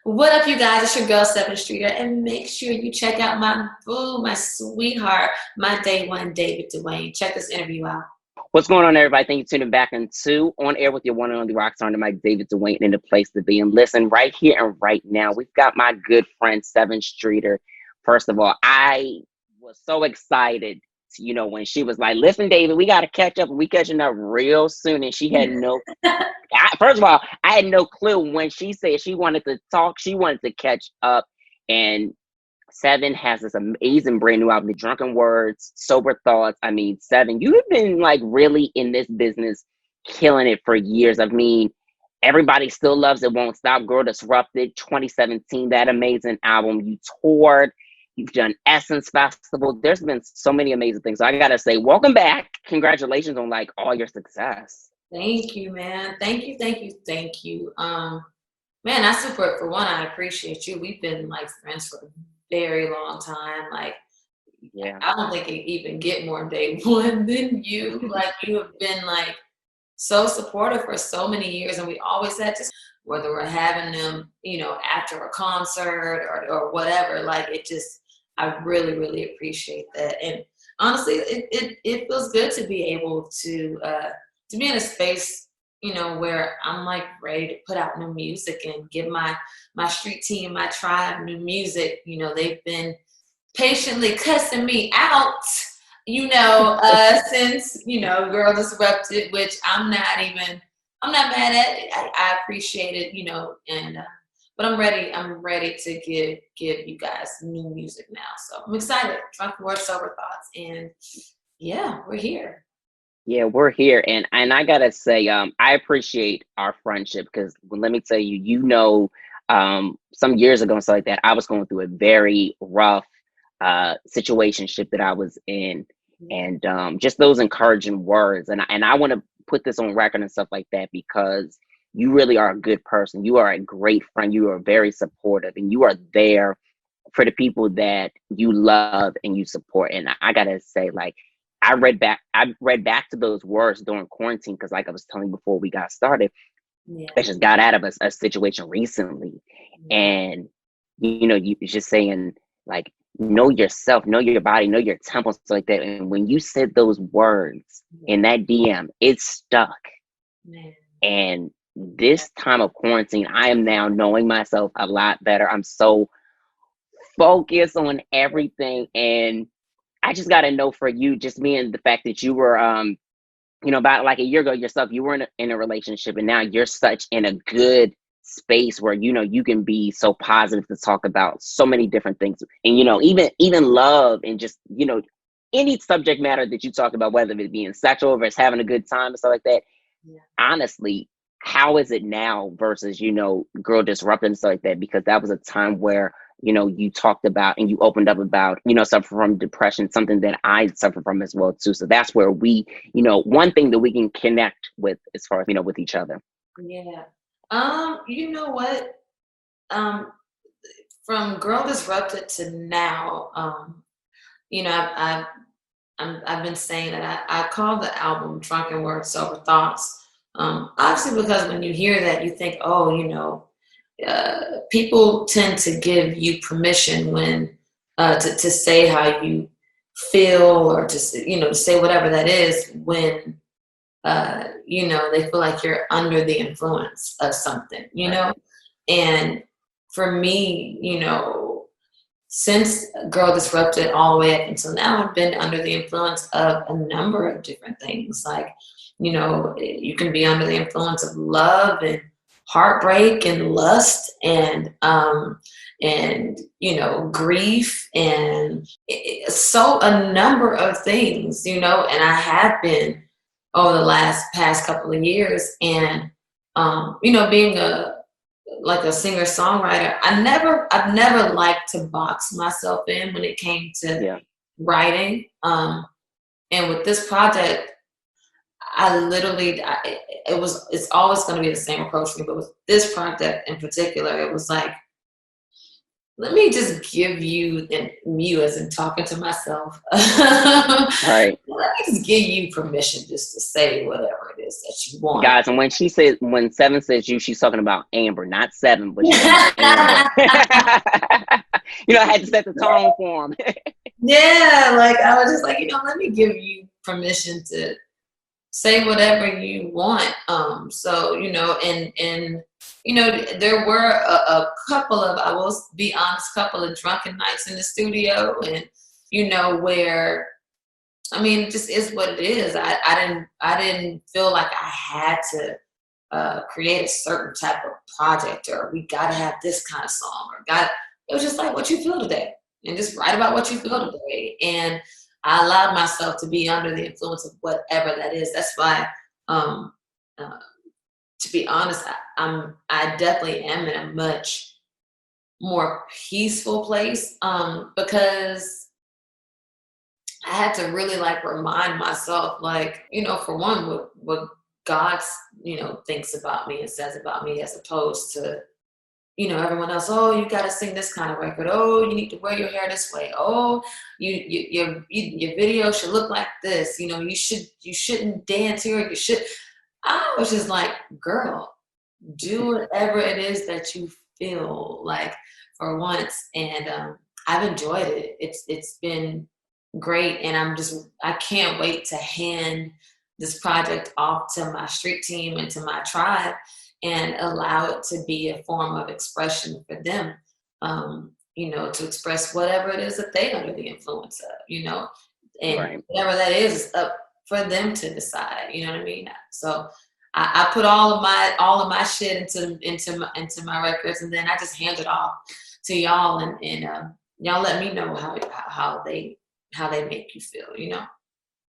What up, you guys? It's your girl, Sevyn Streeter, and make sure you check out my boo, my sweetheart, my day one, David Duane. Check this interview out. What's going on, everybody? Thank you for tuning back into On Air with your one and only rock star, Mike David Duane, in the place to be. And listen, right here and right now, we've got my good friend, Sevyn Streeter. First of all, I was so excited, when she was like, listen, David, we got to catch up, and we catching up real soon. And she had first of all, I had no clue when she said she wanted to talk, she wanted to catch up. And Sevyn has this amazing brand new album, The Drunken Wordz, Sober Thoughtz. I mean, Sevyn, you have been like really in this business, killing it for years. I mean, everybody still loves It Won't Stop. Girl Disrupted, 2017, that amazing album. You toured, you've done Essence Festival. There's been so many amazing things. So I gotta say, welcome back. Congratulations on like all your success. Thank you, man. Thank you, thank you, thank you. Man, for one, I appreciate you. We've been like friends for a very long time. Like, Yeah. I don't think it even get more day one than you. Like, you have been like so supportive for so many years, and we always had just whether we're having them, after a concert or whatever. Like, I really, really appreciate that. And honestly, it feels good to be able to be in a space, where I'm like ready to put out new music and give my street team, my tribe new music. They've been patiently cussing me out, since, Girl Disrupted, which I'm not mad at it. I appreciate it, and but I'm ready to give you guys new music now. So I'm excited. Drunken Wordz, Sober Thoughtz, and yeah, we're here. Yeah, we're here, and I gotta say, I appreciate our friendship because let me tell you, some years ago and stuff like that, I was going through a very rough situationship that I was in, and just those encouraging words, and I want to put this on record and stuff like that because you really are a good person. You are a great friend. You are very supportive, and you are there for the people that you love and you support. And I gotta say, like, I read back to those words during quarantine because, like I was telling you before we got started, I just got out of a situation recently, and you just saying like, know yourself, know your body, know your temple, stuff like that. And when you said those words in that DM, it stuck. Man. And this time of quarantine, I am now knowing myself a lot better. I'm so focused on everything, and I just got to know for you, just being the fact that you were, about like a year ago yourself, you were in a relationship, and now you're such in a good space where, you can be so positive to talk about so many different things. And, even love and just, any subject matter that you talk about, whether it being sexual versus having a good time and stuff like that. Yeah. Honestly, how is it now versus, Girl Disrupted and stuff like that? Because that was a time where, you talked about and you opened up about, suffering from depression, something that I suffer from as well too. So that's where we, one thing that we can connect with as far as, with each other. Yeah. You know what? From Girl Disrupted to now, I've been saying that I call the album Drunken Wordz, Sober Thoughtz. Obviously, because when you hear that, you think, oh, people tend to give you permission when to say how you feel, or to say whatever that is when they feel like you're under the influence of something, and for me, since Girl Disrupted all the way up until now, I've been under the influence of a number of different things. Like, you can be under the influence of love and heartbreak and lust and grief and so a number of things, and I have been over the past couple of years. And being a singer songwriter, I've never liked to box myself in when it came to writing. And with this project, it's always going to be the same approach for me, but with this project in particular, it was like, let me just give you, and you as in talking to myself, right. Let me just give you permission just to say whatever it is that you want. Guys, and when Sevyn says you, she's talking about Amber, not Sevyn, but she's talking about Amber. You know, I had to set the tone for him. Yeah, like I was just like, let me give you permission to say whatever you want. So, and there were a couple of, I will be honest, couple of drunken nights in the studio, and where, I mean, it just is what it is. I didn't feel like I had to create a certain type of project, or we got to have this kind of song, it was just like what you feel today, and just write about what you feel today. And I allowed myself to be under the influence of whatever that is. That's why, to be honest, I definitely am in a much more peaceful place, because I had to really like remind myself, like, for one, what God, thinks about me and says about me, as opposed to, everyone else. Oh, you got to sing this kind of record. Oh, you need to wear your hair this way. Oh, your video should look like this. You shouldn't dance here. You should. I was just like, girl, do whatever it is that you feel like for once. And I've enjoyed it. It's been great, and I can't wait to hand this project off to my street team and to my tribe, and allow it to be a form of expression for them, to express whatever it is that they under the influence of, and Right. whatever that is up for them to decide. You know what I mean? So I put all of my shit into my records, and then I just hand it off to y'all, and y'all let me know how they make you feel.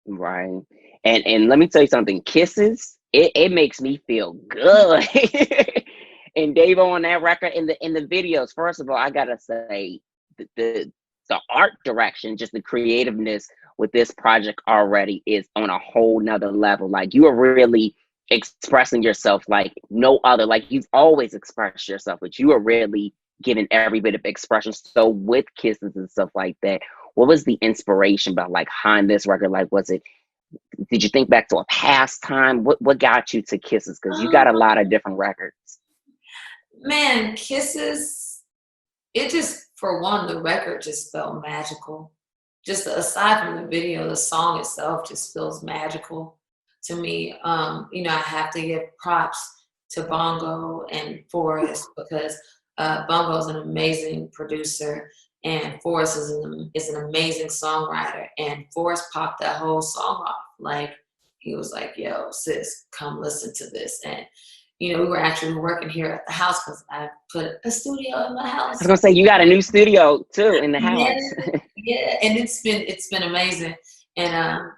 Right. And let me tell you something, Kisses, it makes me feel good. And Dave on that record, in the videos, first of all, I gotta say the art direction, just the creativeness with this project already is on a whole nother level. Like, you are really expressing yourself like no other. Like, you've always expressed yourself, but you are really giving every bit of expression. So with Kisses and stuff like that, what was the inspiration behind this record? Like, did you think back to a past time? What got you to Kisses? Because you got a lot of different records. Man, Kisses, it just, for one, the record just felt magical. Just aside from the video, the song itself just feels magical to me. I have to give props to Bongo and Forrest, because Bongo is an amazing producer, and Forrest is an amazing songwriter. And Forrest popped that whole song off. Like, he was like, yo, sis, come listen to this. And, we were actually working here at the house, because I put a studio in my house. I was gonna say, you got a new studio too in the house. Yeah, and it's been amazing. And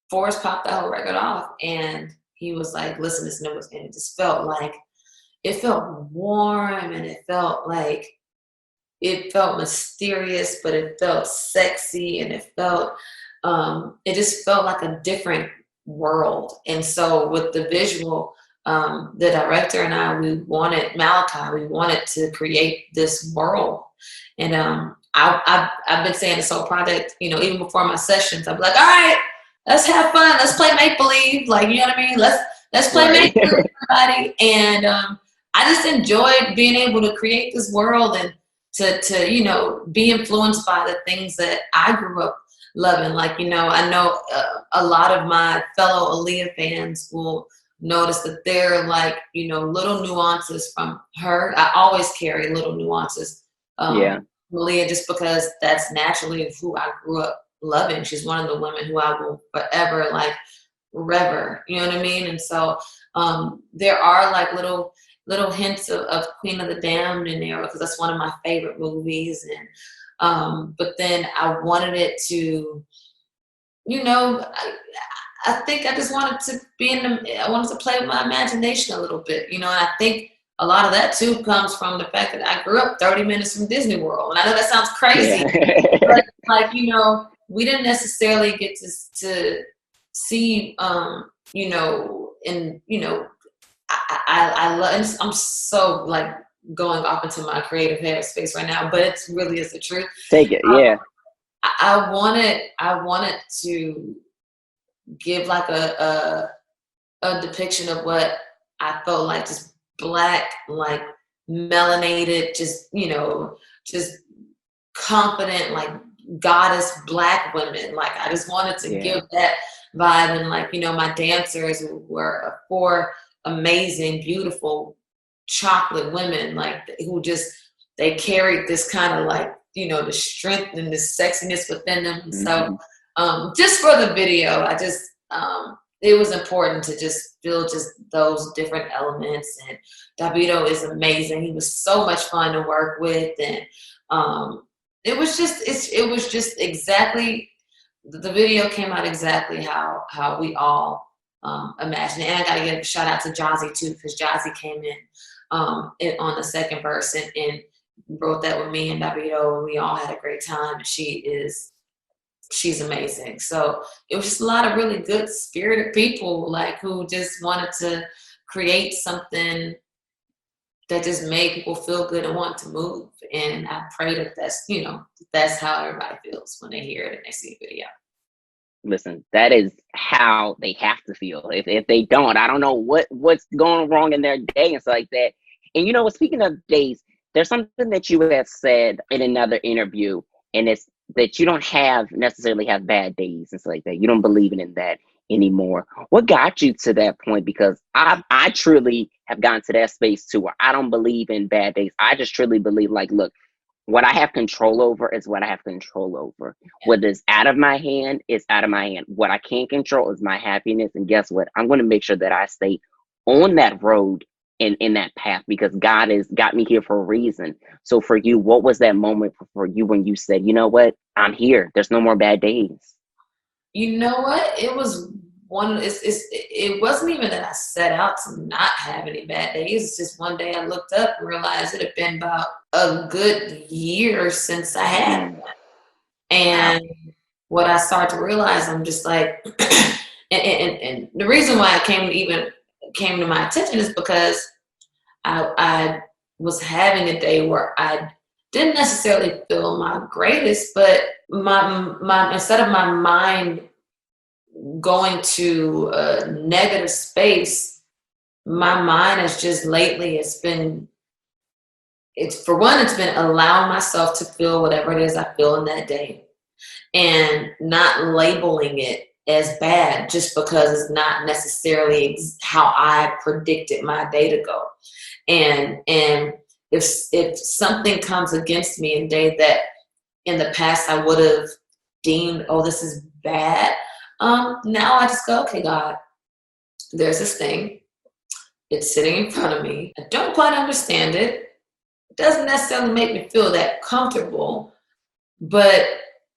Forrest popped the whole record off, and he was like, listen, and it just felt like, it felt warm, and it felt mysterious, but it felt sexy, and it just felt like a different world. And so with the visual, the director and I, we wanted to create this world. And I've been saying this whole project, even before my sessions, I'm like, all right, let's have fun. Let's play make-believe. Like, you know what I mean? Let's play Right. make-believe, everybody. And I just enjoyed being able to create this world, and to be influenced by the things that I grew up loving. Like, I know a lot of my fellow Aaliyah fans will notice that they're like, little nuances from her. I always carry little nuances Yeah. from Aaliyah, just because that's naturally who I grew up loving. She's one of the women who I will forever revere, you know what I mean? And so there are like little hints of Queen of the Damned in there, because that's one of my favorite movies. And but then I wanted it to, I think I just wanted to I wanted to play with my imagination a little bit, and I think a lot of that too comes from the fact that I grew up 30 minutes from Disney World. And I know that sounds crazy, Yeah. but we didn't necessarily get to see, I love, I'm so like going off into my creative headspace right now, but it really is the truth. Take it. Yeah. I wanted to give like a a depiction of what I felt like, just black, like melanated, just, just confident, like goddess black women. Like I just wanted to Yeah. give that vibe. And like, my dancers were four amazing, beautiful chocolate women, like who just, they carried this kind of like, the strength and the sexiness within them. And so just for the video, I just, it was important to just feel just those different elements. And Davido is amazing. He was so much fun to work with. And it was just exactly, the video came out exactly how we all imagined it. And I got to give a shout out to Jazzy too, because Jazzy came in on the second verse and wrote that with me and Davido, and we all had a great time. She's amazing. So it was just a lot of really good spirited people, like who just wanted to create something that just made people feel good and want to move. And I pray that that's how everybody feels when they hear it and they see the video. Listen, that is how they have to feel. If they don't, I don't know what's going wrong in their day and stuff like that. And speaking of days, there's something that you have said in another interview, and it's that you don't necessarily have bad days and stuff like that. You don't believe in that anymore. What got you to that point? Because I truly have gotten to that space too, where I don't believe in bad days. I just truly believe, like, look, what I have control over is what I have control over. What is out of my hand is out of my hand. What I can't control is my happiness. And guess what? I'm going to make sure that I stay on that road and in that path, because God has got me here for a reason. So for you, what was that moment for you when you said, you know what? I'm here. There's no more bad days. You know what? It was it wasn't even that I set out to not have any bad days. It's just one day I looked up and realized it had been about a good year since I had one. And what I started to realize, I'm just like, and the reason why it came to my attention is because I was having a day where I didn't necessarily feel my greatest, but my instead of my mind going to a negative space, my mind has just lately, it's been allowing myself to feel whatever it is I feel in that day, and not labeling it as bad just because it's not necessarily how I predicted my day to go. And if something comes against me in a day that in the past I would have deemed, oh, this is bad, now I just go, okay, God, there's this thing. It's sitting in front of me. I don't quite understand it. It doesn't necessarily make me feel that comfortable, but,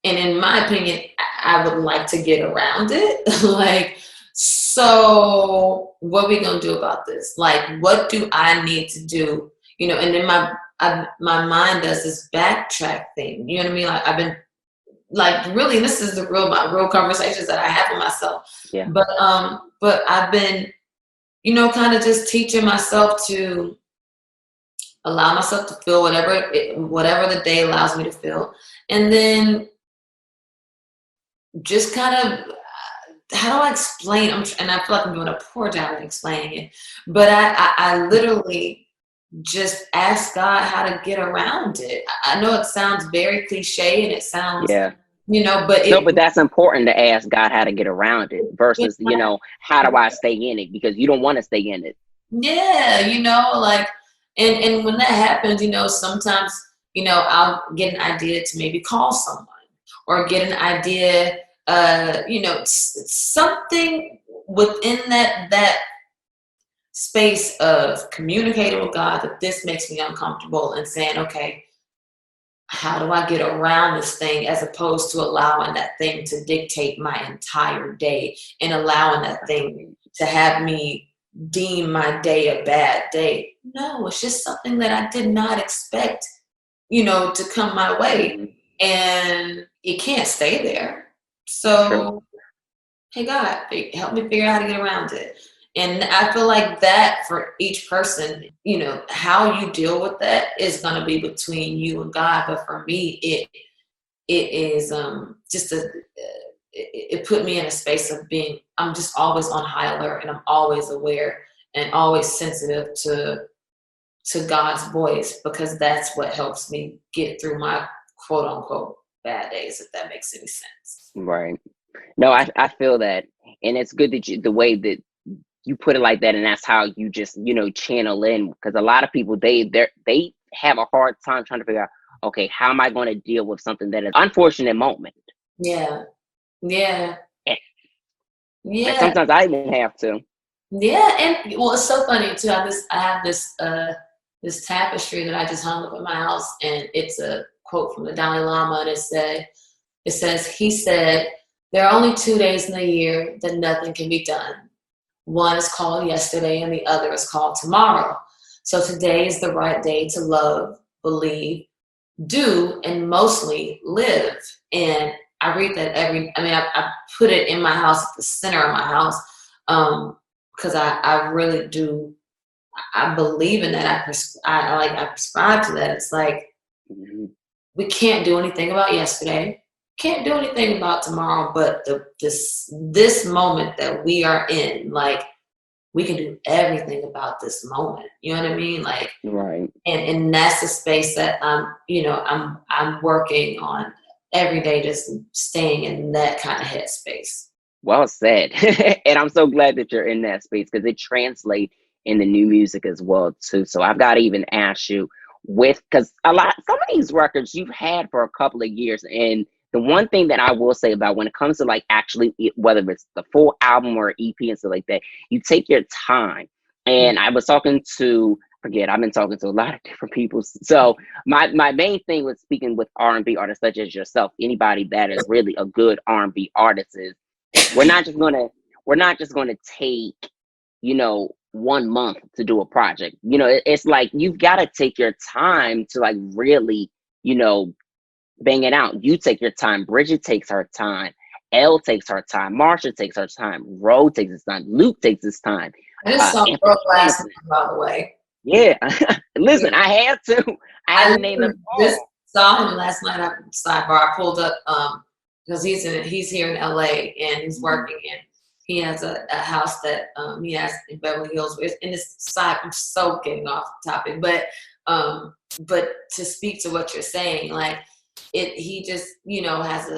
and in my opinion, I would like to get around it. Like, so what are we going to do about this? Like, what do I need to do? And then my mind does this backtrack thing. You know what I mean? Like, I've been, like, really, this is my real conversations that I have with myself. Yeah. But I've been, kind of just teaching myself to allow myself to feel whatever the day allows me to feel. And then just kind of, how do I explain? And I feel like I'm doing a poor job at explaining it, but I literally just ask God how to get around it. I know it sounds very cliche and it sounds, but that's important, to ask God how to get around it versus, how do I stay in it? Because you don't want to stay in it. Yeah, like, and when that happens, sometimes, I'll get an idea to maybe call someone or get an idea, something within that space of communicating with God that this makes me uncomfortable, and saying, okay, how do I get around this thing, as opposed to allowing that thing to dictate my entire day and allowing that thing to have me deem my day a bad day. No, it's just something that I did not expect, to come my way, and it can't stay there. So, hey, God, help me figure out how to get around it. And I feel like that for each person, how you deal with that is going to be between you and God. But for me, it is just it put me in a space of I'm just always on high alert, and I'm always aware and always sensitive to God's voice, because that's what helps me get through my quote unquote bad days, if that makes any sense. Right. No, I feel that. And it's good that the way that you put it like that, and that's how you just, channel in, because a lot of people, they have a hard time trying to figure out, okay, how am I going to deal with something that is unfortunate moment? Yeah. Yeah. And Yeah. sometimes I even have to. Yeah. And well, it's so funny too. I have this tapestry that I just hung up in my house, and it's a quote from the Dalai Lama, and it says, he said, "There are only 2 days in the year that nothing can be done. One is called yesterday and the other is called tomorrow. So today is the right day to love, believe, do, and mostly live." And I read that I put it in my house, at the center of my house, because I really do. I believe in that. I prescribe to that. It's like, Mhm. we can't do anything about yesterday, can't do anything about tomorrow, but this moment that we are in, like, we can do everything about this moment. You know what I mean? Like, Right. and that's the space that I'm working on every day, just staying in that kind of headspace. Well said. And I'm so glad that you're in that space, because it translates in the new music as well too. So I've got to even ask you, because some of these records you've had for a couple of years, and the one thing that I will say about when it comes to like actually whether it's the full album or EP and stuff like that, you take your time. And I was talking to, forget, I've been talking to a lot of different people. So my main thing with speaking with R&B artists such as yourself, anybody that is really a good R&B artist, is we're not just gonna take, 1 month to do a project. It's like you've got to take your time to like really, bang it out. You take your time. Bridget takes her time. Elle takes her time. Marsha takes her time. Ro takes his time. Luke takes his time. I just saw Anthony Broke last Hamilton. night, by the way. Yeah. Listen, I had to. I had I to name them just all. saw him last night at Sidebar. I pulled up because he's here in LA, and he's working, and he has a house that he has in Beverly Hills. In this side, I'm so getting off the topic, but to speak to what you're saying, like, he just has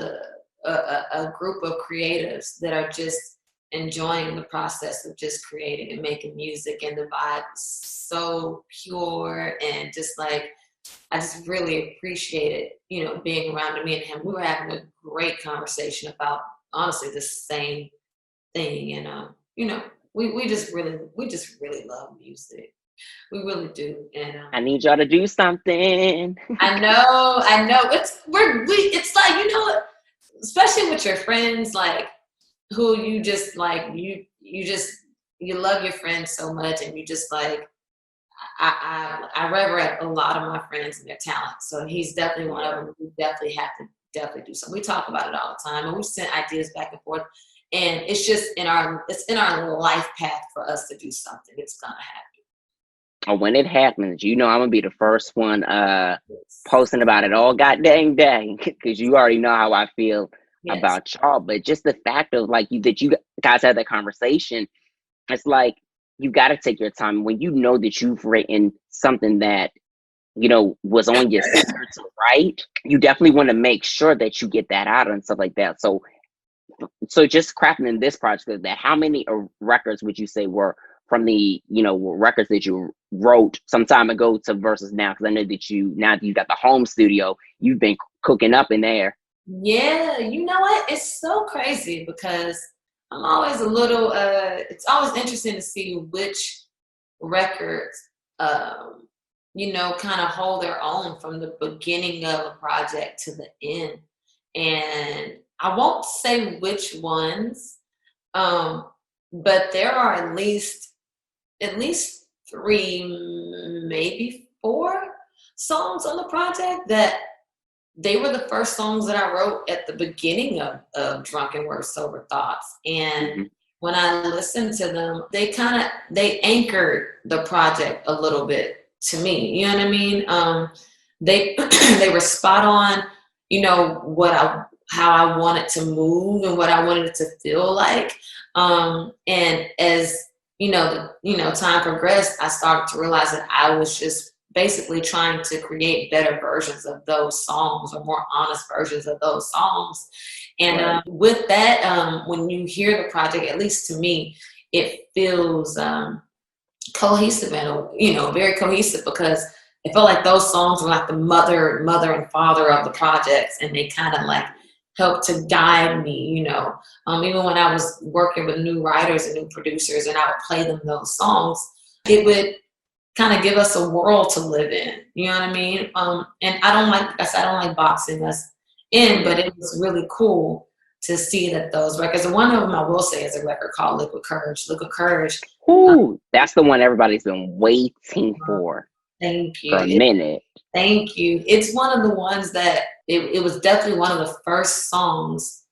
a group of creatives that are just enjoying the process of just creating and making music, and the vibe is so pure, and just like, I just really appreciated, being around me and him. We were having a great conversation about honestly the same thing, and we just really love music. We really do, and I need y'all to do something. I know. It's like, especially with your friends, like, who you just like, you love your friends so much, and you just like, I reverence a lot of my friends and their talent. So he's definitely one of them. We definitely have to do something. We talk about it all the time, and we send ideas back and forth. And it's just in our life path for us to do something. It's gonna happen. When it happens, I'm gonna be the first one posting about it all god dang day, because you already know how I feel Yes. about y'all. But just the fact of like that you guys had that conversation, it's like you got to take your time when you know that you've written something that was on your spirit to write. You definitely want to make sure that you get that out and stuff like that. So just crafting in this project, that how many records would you say were from the records that you wrote some time ago to versus now? Because I know that now that you got the home studio, you've been cooking up in there. Yeah, you know what? It's so crazy, because I'm always a little. It's always interesting to see which records, kind of hold their own from the beginning of a project to the end. And I won't say which ones, but there are at least 3, maybe 4 songs on the project that they were the first songs that I wrote at the beginning of Drunken Wordz, Sober Thoughtz. And when I listened to them, they anchored the project a little bit to me. You know what I mean? They they were spot on, what how I wanted to move and what I wanted it to feel like. And as time progressed, I started to realize that I was just basically trying to create better versions of those songs, or more honest versions of those songs. And Right. with that, when you hear the project, at least to me, it feels cohesive and very cohesive, because it felt like those songs were like the mother and father of the projects, and they kind of like helped to guide me. Even when I was working with new writers and new producers, and I would play them those songs, it would kind of give us a world to live in. You know what I mean? And like I said, I don't like boxing us in, but it was really cool to see that those records, and one of them I will say is a record called Liquid Courage. Liquid Courage. Ooh, that's the one everybody's been waiting for Thank for a you. minute. Thank you. It's one of the ones that it was definitely one of the first songs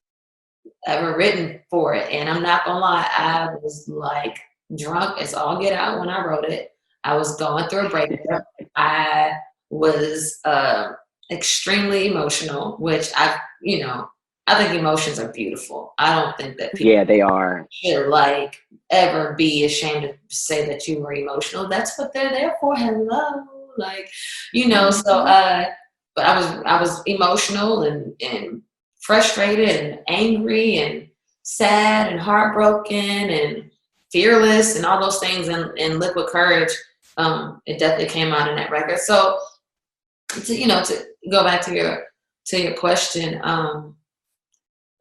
ever written for it. And I'm not gonna lie, I was like drunk as all get out when I wrote it. I was going through a breakup. I was extremely emotional, which I think emotions are beautiful. I don't think that people Yeah, they are. should like ever be ashamed to say that you were emotional. That's what they're there for. Hello. Like, so but I was emotional and frustrated and angry and sad and heartbroken and fearless and all those things, and Liquid Courage, it definitely came out in that record. So to go back to your question,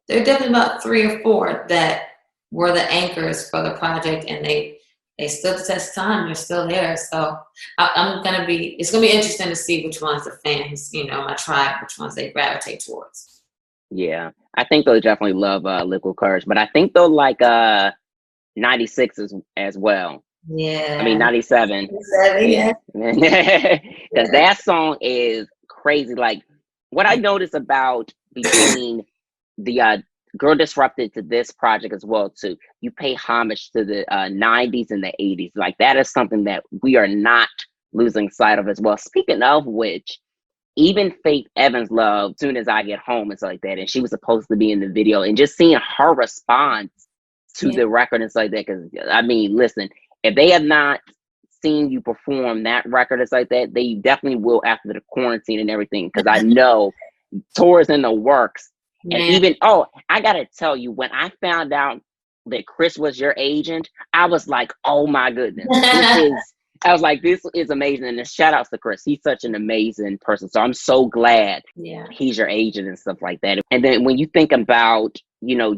there are definitely about 3 or 4 that were the anchors for the project, and they stood the test of time. They're still there. So it's gonna be interesting to see which ones the fans, my tribe, which ones they gravitate towards. Yeah, I think they'll definitely love Liquid Courage, but I think they'll like 96 as well. I mean Yeah. 97. Yeah. Because that song is crazy. Like what I noticed about between the Girl Disrupted to this project as well too, you pay homage to the 90s and the 80s. Like that is something that we are not losing sight of as well. Speaking of which, even Faith Evans loved Soon As I Get Home and stuff like that, and she was supposed to be in the video, and just seeing her response to Yeah. the record and stuff like that, because I mean, listen, if they have not seen you perform that record and stuff like that, they definitely will after the quarantine and everything, because I know tours in the works. And Man. even, I gotta tell you, when I found out that Chris was your agent, I was like, oh my goodness, I was like, this is amazing. And shout outs to Chris. He's such an amazing person. So I'm so glad Yeah. he's your agent and stuff like that. And then when you think about,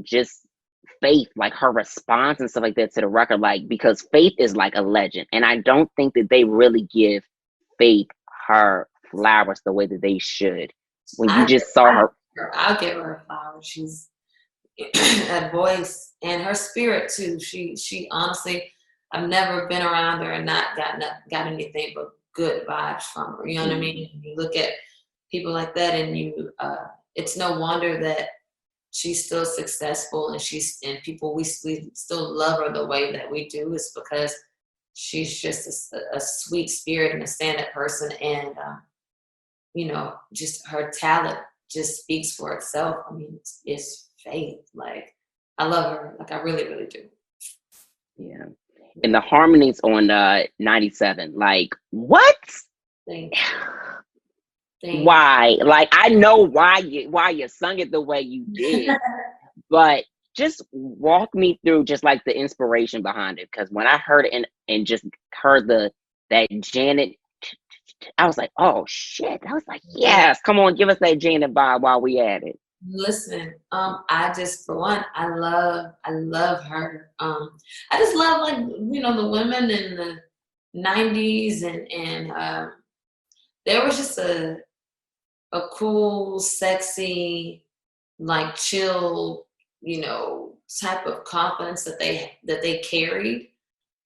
just Faith, like her response and stuff like that to the record, like, because Faith is like a legend. And I don't think that they really give Faith her flowers the way that they should. When you just saw her. I'll give her flowers. She's that voice and her spirit too. She honestly, I've never been around her and not got anything but good vibes from her. You know what I mean? You look at people like that, and it's no wonder that she's still successful, and people we still love her the way that we do, is because she's just a sweet spirit and a stand-up person, and just her talent just speaks for itself. I mean, it's Faith. Like, I love her. Like, I really, really do. Yeah. And the harmonies on 97, like, what? Thank Why? Like, I know why you sung it the way you did, but just walk me through just like the inspiration behind it. Because when I heard it and just heard that Janet, I was like, oh shit. I was like, yes, come on, give us that Janet vibe while we at it. Listen, I just, for one, I love her. I just love, like, the women in the 90s, and there was just a cool, sexy, like, chill, type of confidence that they carried,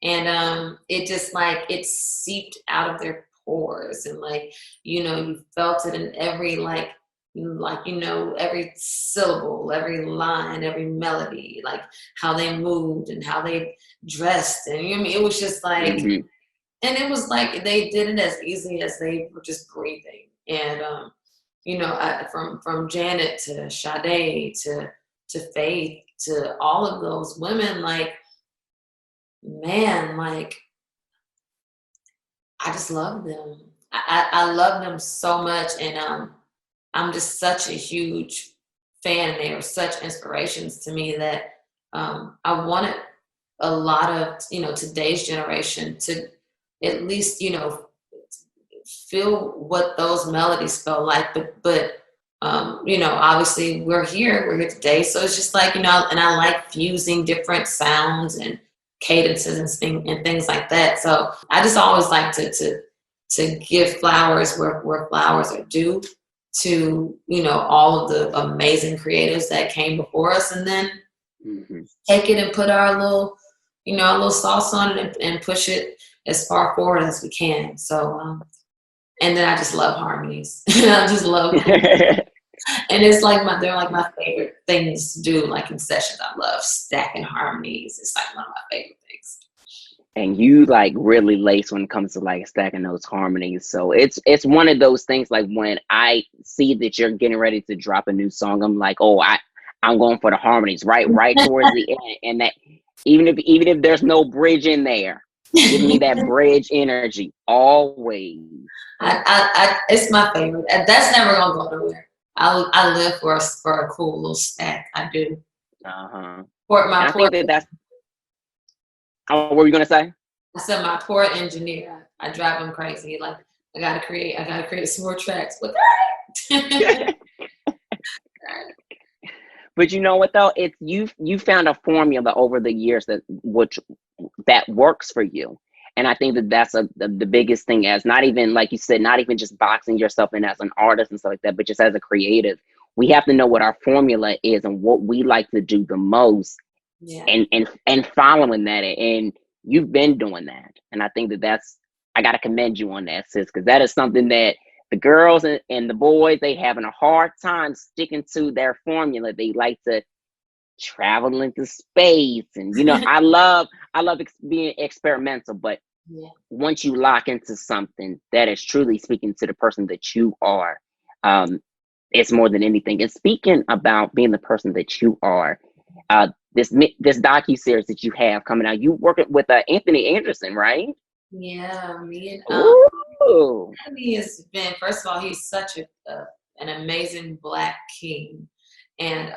and it just, like, it seeped out of their pores, and, like, you felt it in every, like, every syllable, every line, every melody, like how they moved and how they dressed. And it was just like, and it was like they did it as easy as they were just breathing. And you know, from Janet to Sade to Faith to all of those women, like, man, like, I just love them. I love them so much, and I'm just such a huge fan. They were such inspirations to me that I wanted a lot of, you know, today's generation to at least, you know, feel what those melodies felt like. But you know, obviously we're here today, so it's just like, you know, and I like fusing different sounds and cadences and things like that. So I just always like to give flowers where flowers are due to, you know, all of the amazing creatives that came before us, and then take it and put our little, you know, our little sauce on it and push it as far forward as we can. So and then I just love harmonies. I just love and it's like they're like my favorite things to do, like in sessions. I love stacking harmonies. It's like one of my favorite things. And you like really lace when it comes to like stacking those harmonies. So it's one of those things, like when I see that you're getting ready to drop a new song, I'm like, oh, I'm going for the harmonies right towards the end. And that even if there's no bridge in there, give me that bridge energy always. It's my favorite. That's never gonna go nowhere. I live for a cool little stack. I do. I think that's. Oh, what were you gonna say? I said my poor engineer. I drive him crazy. Like I gotta create some more tracks. But But you know what though? It's you found a formula over the years that works for you. And I think that's the biggest thing, as not even, like you said, not even just boxing yourself in as an artist and stuff like that, but just as a creative. We have to know what our formula is and what we like to do the most, and following that. And you've been doing that. And I think I got to commend you on that, sis, because that is something that the girls and the boys, they having a hard time sticking to their formula. They like to travel into space, and you know, I love being experimental, but once you lock into something that is truly speaking to the person that you are, it's more than anything. And speaking about being the person that you are, this docu-series that you have coming out, you working with Anthony Anderson, right? Yeah, me and Ooh. Anthony has been, first of all, he's such an amazing Black king, and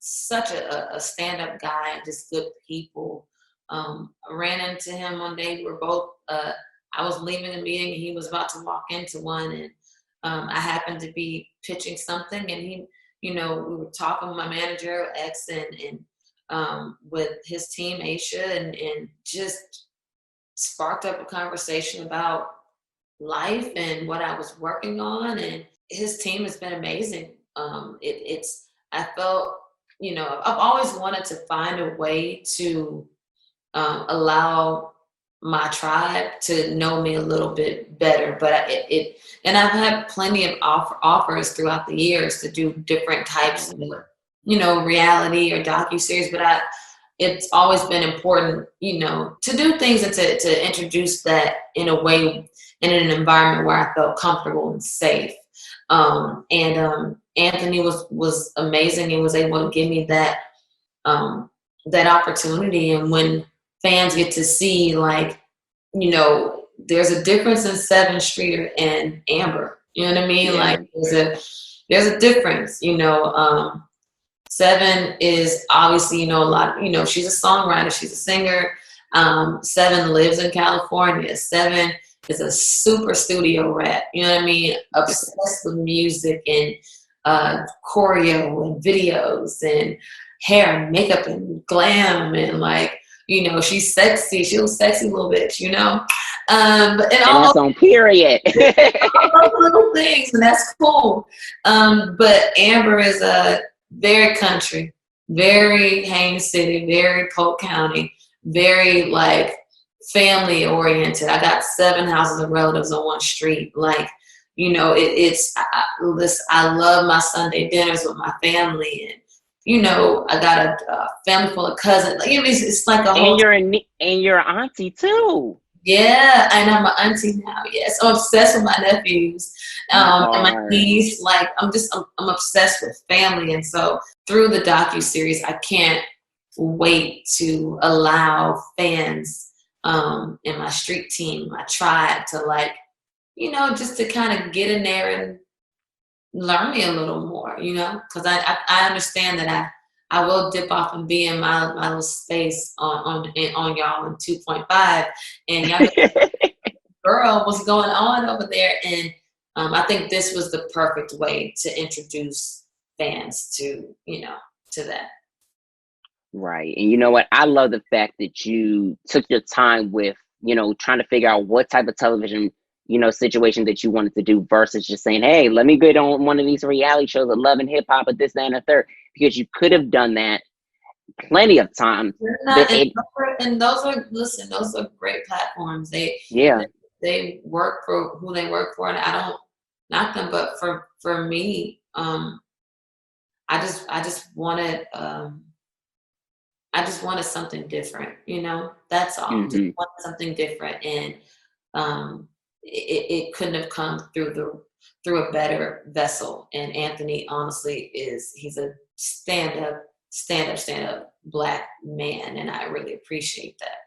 such a stand-up guy and just good people. I ran into him one day. We were both, I was leaving a meeting and he was about to walk into one, and I happened to be pitching something, and he, you know, we were talking with my manager, X, and with his team, Aisha, and just sparked up a conversation about life and what I was working on, and his team has been amazing. I felt, you know, I've always wanted to find a way to allow my tribe to know me a little bit better. But and I've had plenty of offers throughout the years to do different types of, you know, reality or docuseries. But it's always been important, you know, to do things and to introduce that in a way, in an environment where I felt comfortable and safe. Anthony was amazing and was able to give me that opportunity. And when fans get to see, like, you know, there's a difference in Sevyn Streeter and Amber. You know what I mean? Yeah. Like there's a difference. You know, Sevyn is obviously, you know, a lot. You know, she's a songwriter, she's a singer. Sevyn lives in California. Sevyn is a super studio rat. You know what I mean? Obsessed with music and choreo and videos and hair and makeup and glam, and like, you know, she's sexy. She's a sexy little bitch, you know. And that's on period. all those little things, and that's cool. But Amber is very country, very Haines City, very Polk County, very like family oriented. I got 7 houses of relatives on one street. Like, you know, I love my Sunday dinners with my family, and you know, I got a family full of cousins. Like, it's like a whole. And you're auntie too. Yeah, and I'm an auntie now. Yes, I'm obsessed with my nephews, You and my are. niece. Like, I'm obsessed with family, and so through the docu series, I can't wait to allow fans in my street team, my tribe, to like, just to kind of get in there and learn me a little more, because I understand that I will dip off and be in my little space on y'all in 2.5, and y'all girl, what's going on over there? And I think this was the perfect way to introduce fans to that. Right. And you know what? I love the fact that you took your time with, trying to figure out what type of television, situation that you wanted to do versus just saying, hey, let me get on one of these reality shows of love and hip hop or this, that, and the third. Because you could have done that plenty of times. They're But not, it, and those are listen, those are great platforms. yeah. They work for who they work for, and I don't knock them, but for me, I just wanted something different, That's all. Just Hmm. wanted something different, and it couldn't have come through a better vessel. And Anthony, honestly, he's a stand up Black man, and I really appreciate that.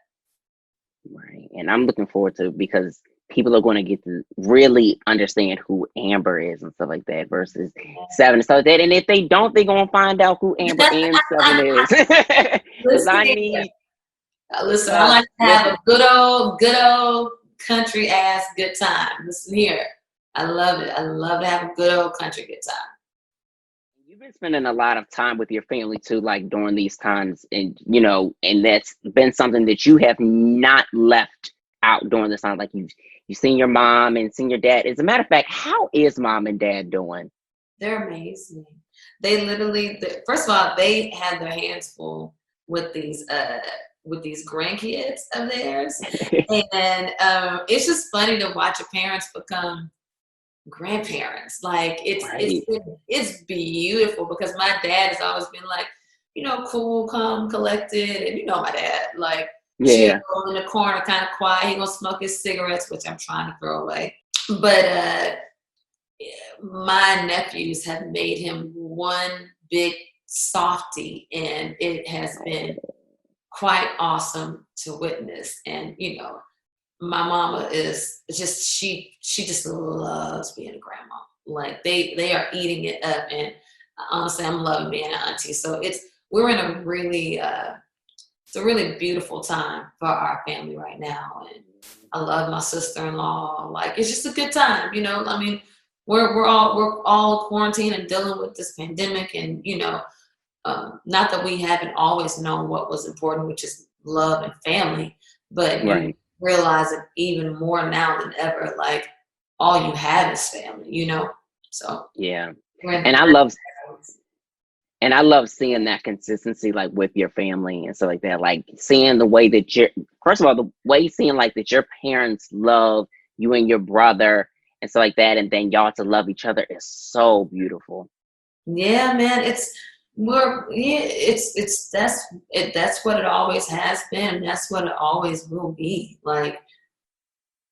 Right. And I'm looking forward to it because people are going to get to really understand who Amber is and stuff like that versus Sevyn and stuff like that. And if they don't, they're going to find out who Amber and Sevyn is. Because Listen I here. need, Listen, I like to have a good old country ass good time. Listen here. I love it. I love to have a good old country good time. you've been spending a lot of time with your family too, like during these times. And, and that's been something that you have not left out during this time. Like you've seen your mom and seen your dad. As a matter of fact, how is mom and dad doing? They're amazing. They literally, first of all, they had their hands full with these grandkids of theirs, and it's just funny to watch your parents become grandparents. Like Right. it's beautiful because my dad has always been like, cool, calm, collected, and my dad, like, chill Yeah. in the corner, kind of quiet. He gonna smoke his cigarettes, which I'm trying to throw away, but my nephews have made him one big softy, and it has been quite awesome to witness. And my mama is just she just loves being a grandma. Like they are eating it up, and honestly, I'm loving being an auntie. So we're in a really it's a really beautiful time for our family right now, and I love my sister-in-law. Like, it's just a good time, I mean, we're all quarantined and dealing with this pandemic, and not that we haven't always known what was important, which is love and family, but you Right. realize it even more now than ever. Like, all you have is family. So Yeah. we're in And the I love and I love seeing that consistency, like with your family and stuff like that. Like seeing the way that first of all, the way seeing like that your parents love you and your brother and stuff like that, and then y'all to love each other is so beautiful. Yeah, man, that's what it always has been. That's what it always will be. Like,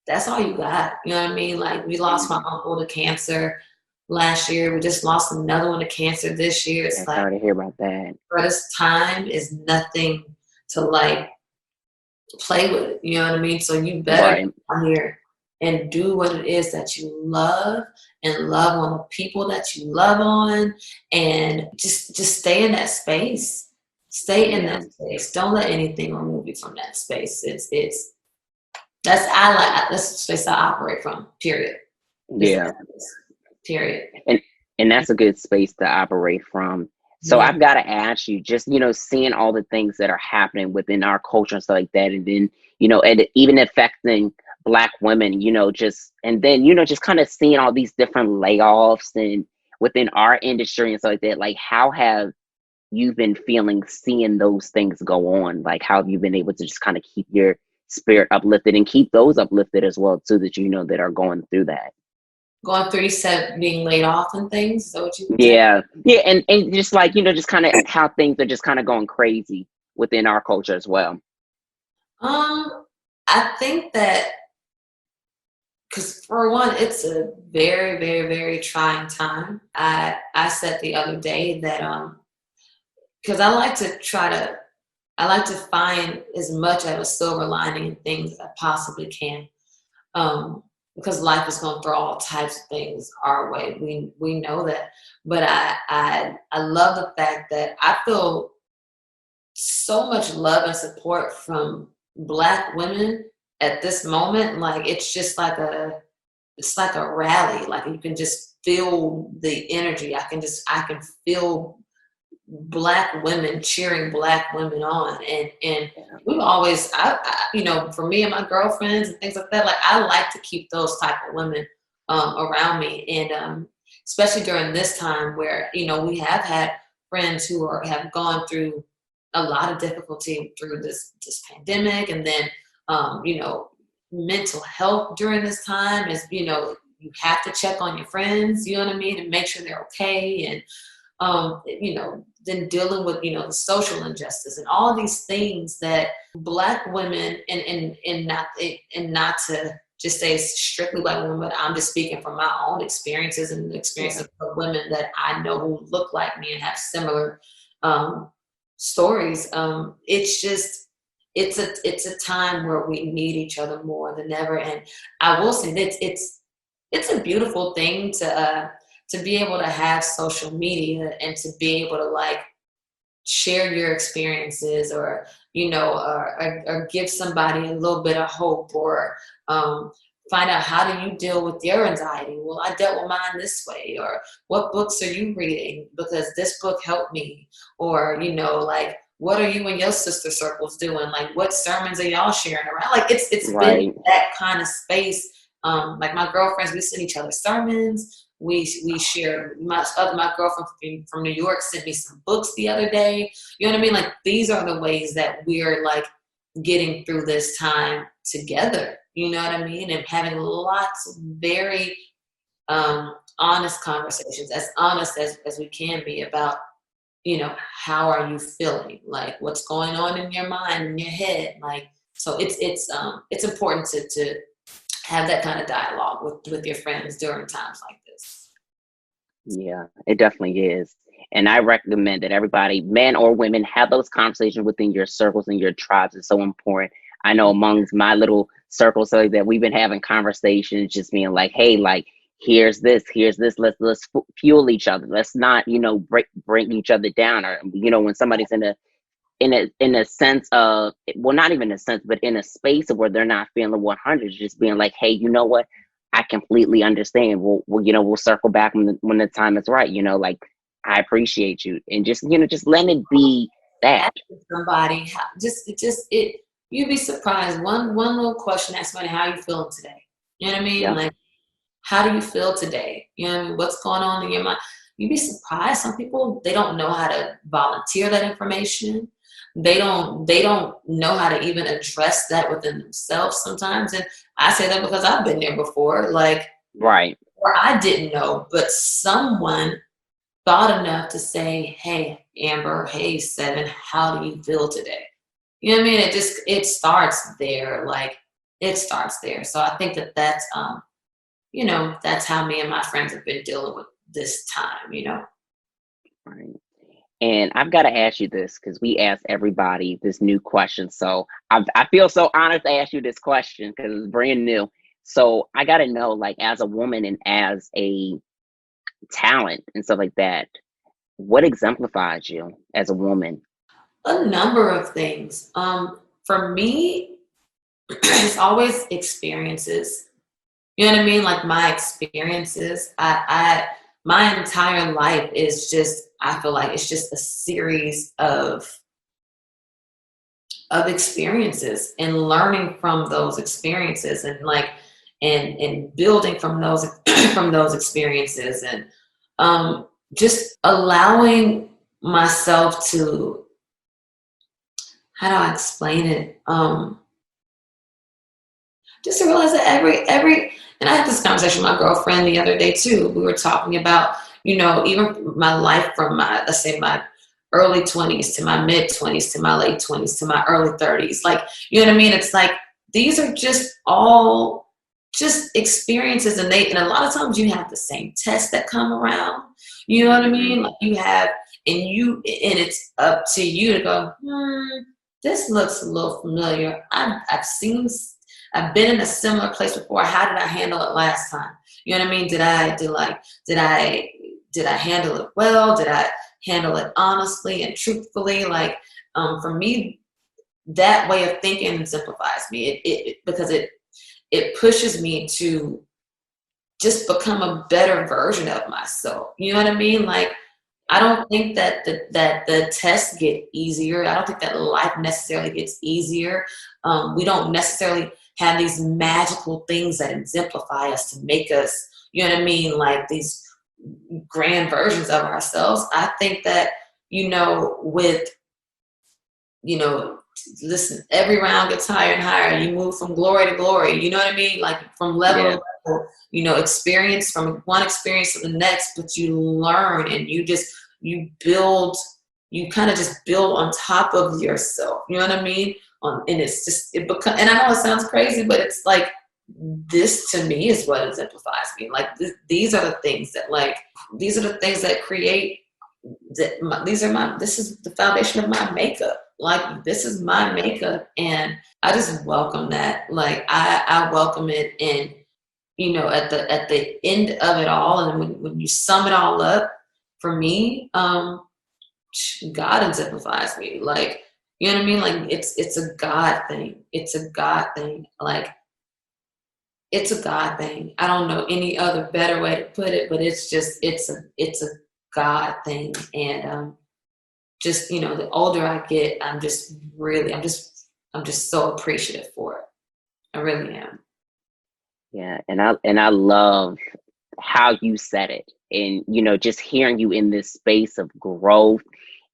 that's all you got. You know what I mean? Like, we lost my Mhm. uncle to cancer last year. We just lost another one to cancer this year. Yeah, It's like, sorry to hear about that. this time is nothing to like play with it. You know what I mean? So you better Right. come here and do what it is that you love, and love on the people that you love on, and just stay in that space. Stay in Yeah. that space. Don't let anything remove you from that space. That's the space I operate from. Period. Just that Yeah. space. Period. and and that's a good space to operate from. So Yeah. I've got to ask you, just seeing all the things that are happening within our culture and stuff like that, and then and even affecting Black women, just and then just kind of seeing all these different layoffs and within our industry and stuff like that. Like, how have you been feeling seeing those things go on? Like, how have you been able to just kind of keep your spirit uplifted and keep those uplifted as well too, that that are going through that? Going through, you said being laid off and things. Is that what you were saying? Yeah, yeah, and just like just kind of how things are just kind of going crazy within our culture as well. Um, I think that because for one, it's a very, very, very trying time. I said the other day that because I like to find as much of a silver lining in things as I possibly can. Because life is going to throw all types of things our way. We know that, but I love the fact that I feel so much love and support from Black women at this moment. Like it's like a rally. Like you can just feel the energy. I can feel Black women cheering Black women on, and we've always you know, for me and my girlfriends and things like that, like I like to keep those type of women around me, and especially during this time where, you know, we have had friends who have gone through a lot of difficulty through this pandemic, and then you know, mental health during this time is, you know, you have to check on your friends, you know what I mean, and make sure they're okay, and you know, then dealing with, you know, the social injustice and all these things that Black women, and not to just say strictly Black women, but I'm just speaking from my own experiences and the experiences of women that I know who look like me and have similar stories. It's just it's a time where we need each other more than ever, and I will say that it's a beautiful thing to be able to have social media and to be able to like share your experiences, or, you know, or give somebody a little bit of hope, or find out how do you deal with your anxiety. Well, I dealt with mine this way, or what books are you reading because this book helped me, or, you know, like what are you and your sister circles doing? Like what sermons are y'all sharing around? Like it's been that kind of space. Like my girlfriends, we send each other sermons. We share. My girlfriend from New York sent me some books the other day. You know what I mean? Like these are the ways that we're like getting through this time together. You know what I mean? And having lots of very honest conversations, as honest as we can be, about, you know, how are you feeling? Like what's going on in your mind, in your head? Like, so it's important to have that kind of dialogue with your friends during times like this. Yeah, it definitely is. And I recommend that everybody, men or women, have those conversations within your circles and your tribes. It's so important. I know amongst my little circle, so that we've been having conversations, just being like, hey, like, here's this, let's fuel each other. Let's not, you know, bring each other down. Or, you know, when somebody's in a sense of, well, not even a sense, but in a space of where they're not feeling 100, just being like, hey, you know what? I completely understand. We'll you know, we'll circle back when the time is right. You know, like, I appreciate you, and just, you know, just let it be that. Asking somebody, you'd be surprised. One little question, ask somebody, how you feeling today? You know what I mean? Yeah. Like, how do you feel today? You know what I mean? What's going on in your mind? You'd be surprised. Some people, they don't know how to volunteer that information. They don't know how to even address that within themselves sometimes. And I say that because I've been there before, like, Right. or I didn't know, but someone thought enough to say, hey, Amber, hey, Sevyn, how do you feel today? You know what I mean? It starts there. Like, it starts there. So I think that's, you know, that's how me and my friends have been dealing with this time, you know? Right. And I've got to ask you this, because we ask everybody this new question. So I feel so honored to ask you this question because it's brand new. So I got to know, like, as a woman and as a talent and stuff like that, what exemplifies you as a woman? A number of things. For me, it's always experiences. You know what I mean? Like my experiences. My entire life is just, I feel like it's just a series of experiences, and learning from those experiences, and like and building from those from those experiences, and just allowing myself to, how do I explain it? Just to realize that every and I had this conversation with my girlfriend the other day too. We were talking about, you know, even my life from my, let's say, my early 20s to my mid 20s to my late 20s to my early 30s. Like, you know what I mean? It's like these are just all just experiences, and a lot of times you have the same tests that come around. You know what I mean? Like you have, and it's up to you to go, this looks a little familiar. I've been in a similar place before. How did I handle it last time? You know what I mean? Did I handle it well? Did I handle it honestly and truthfully? Like, for me, that way of thinking simplifies me. Because it pushes me to just become a better version of myself. You know what I mean? Like, I don't think that the tests get easier. I don't think that life necessarily gets easier. We don't necessarily have these magical things that exemplify us to make us, you know what I mean, like these grand versions of ourselves. I think that, listen, every round gets higher and higher. You move from glory to glory. You know what I mean? Like from level to level, experience from one experience to the next, but you learn and you kind of just build on top of yourself. You know what I mean? And and I know it sounds crazy, but it's like, this to me is what exemplifies me. Like these are the things that create this is the foundation of my makeup. Like this is my makeup, and I just welcome that. Like I welcome it, and at the end of it all, and when you sum it all up, for me, God exemplifies me. Like, you know what I mean? Like it's a God thing. It's a God thing. Like it's a God thing. I don't know any other better way to put it, but it's a God thing. And just, the older I get, I'm just so appreciative for it. I really am. Yeah, and I love how you said it, and just hearing you in this space of growth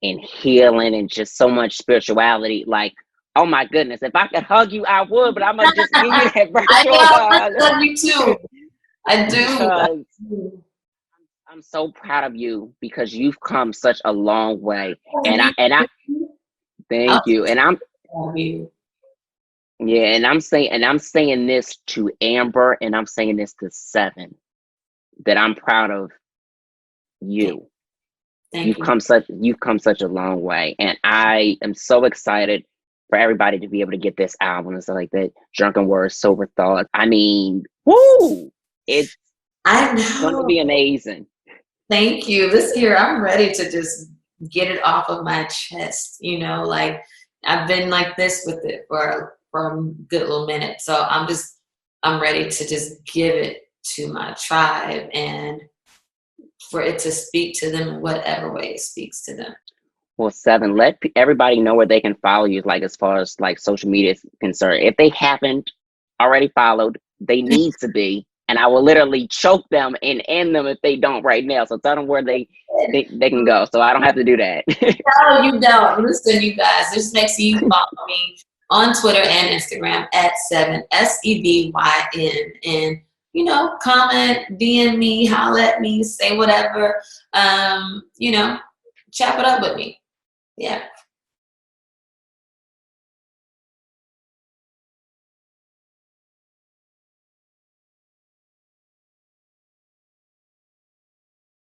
and healing and just so much spirituality. Like, oh my goodness, if I could hug you, I would, but I'm gonna just give you that virtual hug. I love you too. I do. I'm so proud of you because you've come such a long way, and I thank you, and I'm yeah, and I'm saying this to Amber, and I'm saying this to Sevyn, that I'm proud of you. You've come such a long way, and I am so excited for everybody to be able to get this album and stuff like that. Drunken Wordz, Sober Thoughts. I mean, woo! It's going to be amazing. Thank you. This year, I'm ready to just get it off of my chest. Like I've been like this with it for a good little minute. So I'm ready to just give it to my tribe and for it to speak to them in whatever way it speaks to them. Well, Sevyn, let everybody know where they can follow you, like as far as like social media is concerned. If they haven't already followed, they need to be. And I will literally choke them and end them if they don't right now. So tell them where they can go. So I don't have to do that. No, you don't. Listen, you guys, just make sure you follow me on Twitter and Instagram at Sevyn, Sevyn. And, comment, DM me, holla at me, say whatever. Chop it up with me. Yeah.